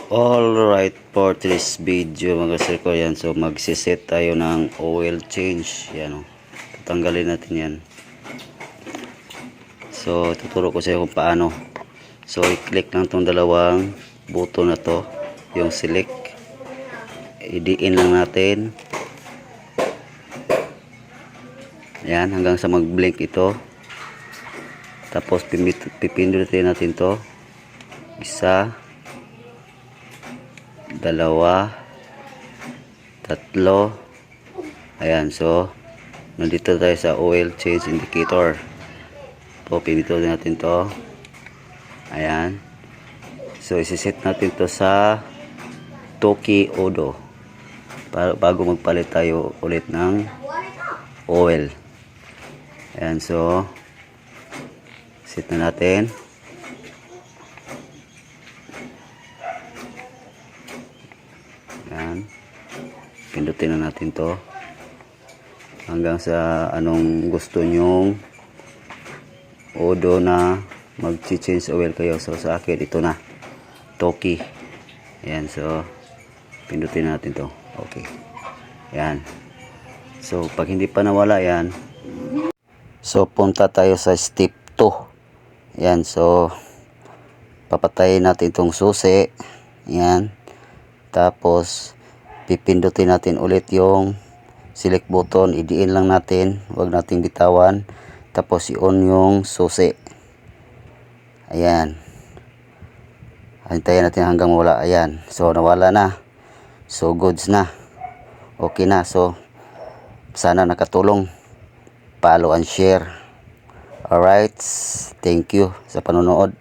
Alright, for today's video mga sir ko yan. So magsiset tayo ng oil change. Yan o. Tatanggalin natin yan. So tuturo ko sa iyo kung paano. So i-click lang tong dalawang button na to. Yung select. I-diin lang natin. Yan hanggang sa mag-blink ito. Tapos pipindutin natin to. Isa. Dalawa, tatlo. Ayan, so nandito tayo sa oil change indicator. So pindutin natin to. Ayan, so isiset natin to sa Toki Odo bago magpalit tayo ulit ng oil. Ayan, so set na natin. Yan. Pindutin na natin to hanggang sa anong gusto nyong odo na mag-change oil kayo. So sa akin ito na Toki. Yan, so pindutin natin to. Okay. Yan. So pag hindi pa nawala yan, so punta tayo sa step 2. Yan, so papatayin natin itong susi. Yan. Tapos pipindutin natin ulit yung select button, idiin lang natin, huwag nating bitawan. Tapos i-on yung susi. Ayan, hintayin natin hanggang wala. Ayan, so nawala na. So goods na, okay na. So sana nakatulong. Follow and share. Alright, thank you sa panonood.